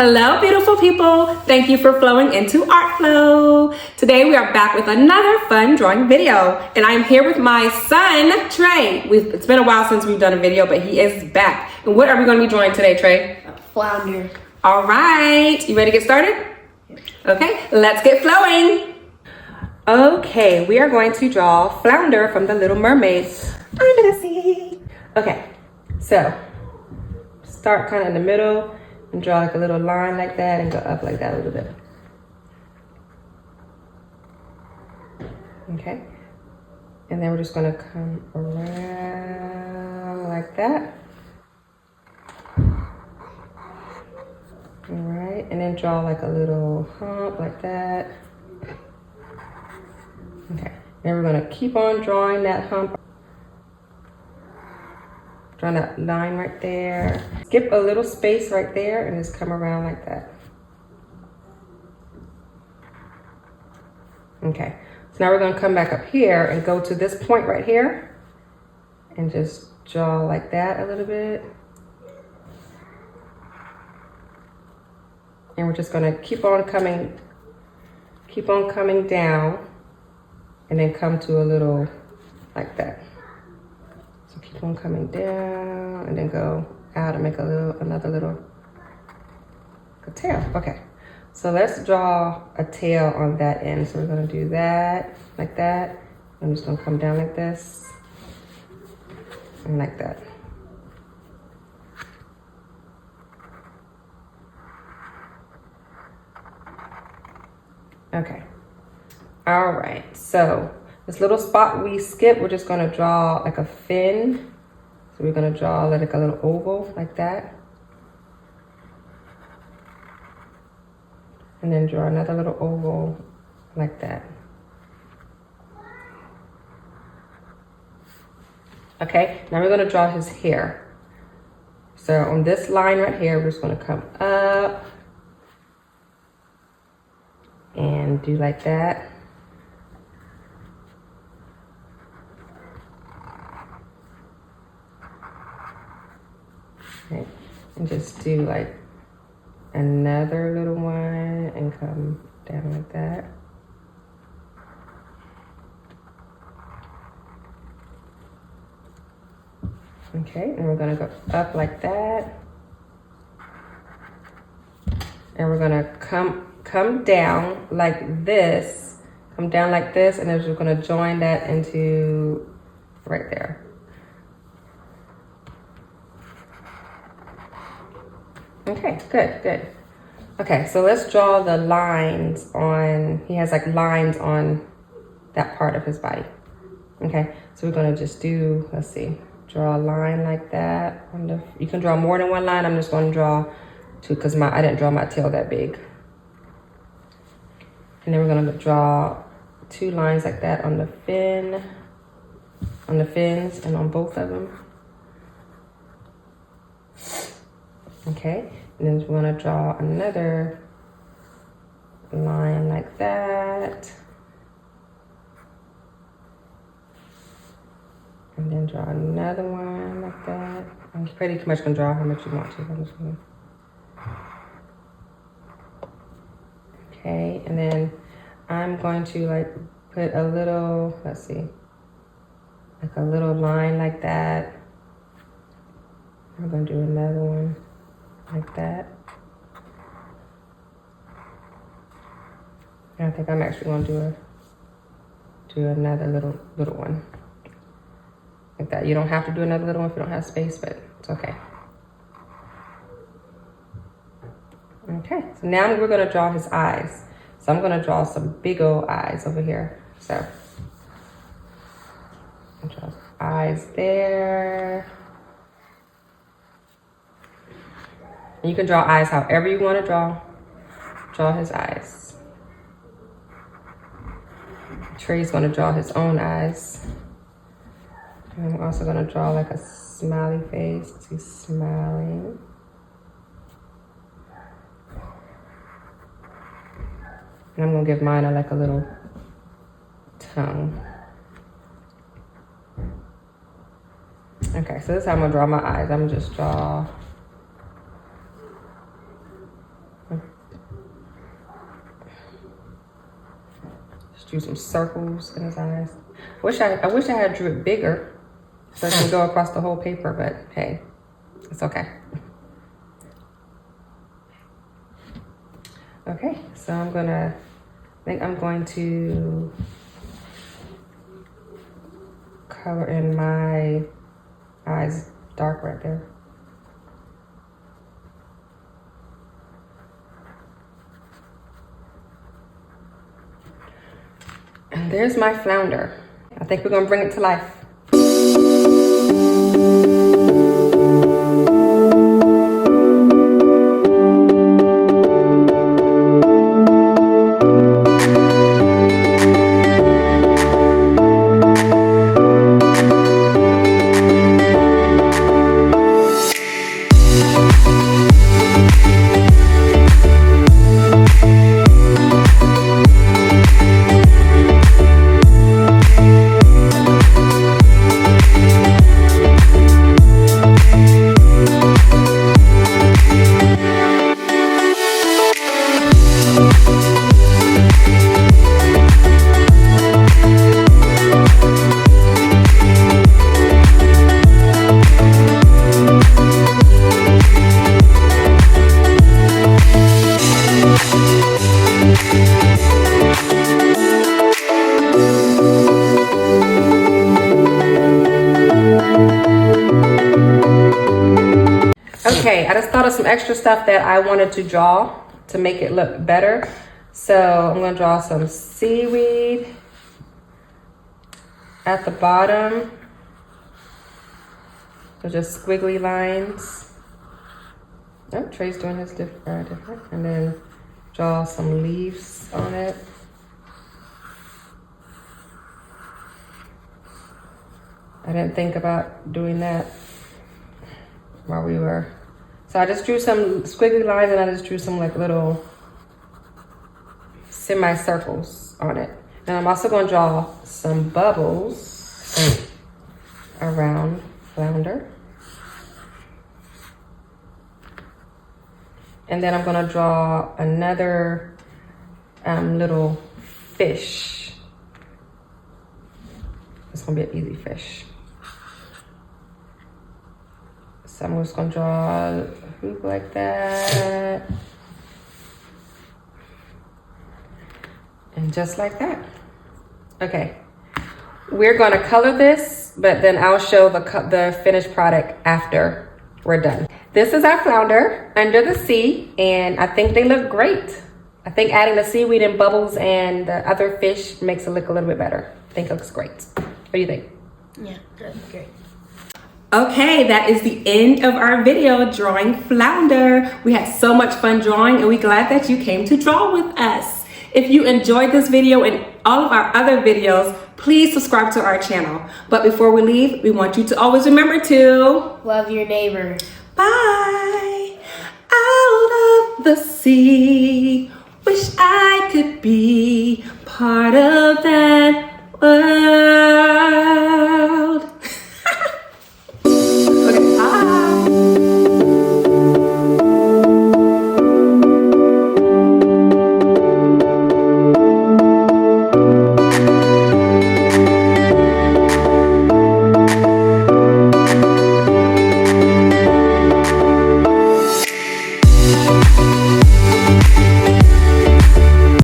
Hello, beautiful people. Thank you for flowing into Art Flow. Today we are back with another fun drawing video, and I'm here with my son, Trey. It's been a while since we've done a video, but he is back. And what are we going to be drawing today, Trey? Flounder. All right. You ready to get started? Okay, let's get flowing. Okay, we are going to draw Flounder from the Little Mermaid under the sea. Okay, so start kind of in the middle and draw like a little line like that and go up like that a little bit. Okay, and then we're just gonna come around like that. All right, and then draw like a little hump like that. Okay, then we're gonna keep on drawing that hump. Draw that line right there. Skip a little space right there and just come around like that. Okay, so now we're gonna come back up here and go to this point right here and just draw like that a little bit. And we're just gonna keep on coming down and then come to a little like that. So keep on coming down and then go out and make another little tail. Okay, so let's draw a tail on that end. So we're gonna do that, like that. I'm just gonna come down like this and like that. Okay, all right, so this little spot we skip, we're just gonna draw like a fin. So we're gonna draw like a little oval like that. And then draw another little oval like that. Okay, now we're gonna draw his hair. So on this line right here, we're just gonna come up and do like that. Okay. And just do like another little one and come down like that. Okay, and we're gonna go up like that. And we're gonna come down like this, come down like this, and then we're gonna join that into right there. Okay, good. Okay, so let's draw the lines on, he has like lines on that part of his body. Okay, so we're gonna just do, let's see, draw a line like that. You can draw more than one line. I'm just gonna draw two because I didn't draw my tail that big. And then we're gonna draw two lines like that on the fins and on both of them. Okay, and then we're gonna draw another line like that. And then draw another one like that. I'm pretty much gonna draw how much you want to. I'm just gonna... Okay, and then I'm going to like put a little, let's see, like a little line like that. I'm gonna do another one like that. And I think I'm actually gonna do another little one like that. You don't have to do another little one if you don't have space, but it's okay. Okay, so now we're gonna draw his eyes. So I'm gonna draw some big old eyes over here. So I'll draw eyes there. And you can draw eyes however you want to draw. Draw his eyes. Trey's gonna draw his own eyes. And I'm also gonna draw like a smiley face. He's smiling. And I'm gonna give mine like a little tongue. Okay, so this is how I'm gonna draw my eyes. I'm gonna just draw drew some circles in his eyes. I wish I had drew it bigger so it can go across the whole paper, but hey, it's okay. Okay, so I think I'm going to color in my eyes dark right there. And there's my flounder. I think we're gonna bring it to life. Okay, I just thought of some extra stuff that I wanted to draw to make it look better. So I'm gonna draw some seaweed at the bottom. So just squiggly lines. Oh, Trey's doing his different. And then draw some leaves on it. I didn't think about doing that while we were. So I just drew some squiggly lines and I just drew some like little semicircles on it. And I'm also gonna draw some bubbles around flounder. And then I'm gonna draw another little fish. It's gonna be an easy fish. So I'm just gonna draw a hoop like that. And just like that. Okay, we're gonna color this, but then I'll show the finished product after we're done. This is our flounder under the sea, and I think they look great. I think adding the seaweed and bubbles and the other fish makes it look a little bit better. I think it looks great. What do you think? Yeah, good, great. Okay, that is the end of our video drawing flounder. We had so much fun drawing and we're glad that you came to draw with us. If you enjoyed this video and all of our other videos, please subscribe to our channel. But before we leave, we want you to always remember to love your neighbor. Bye. Out of the sea, wish I could be part of that world.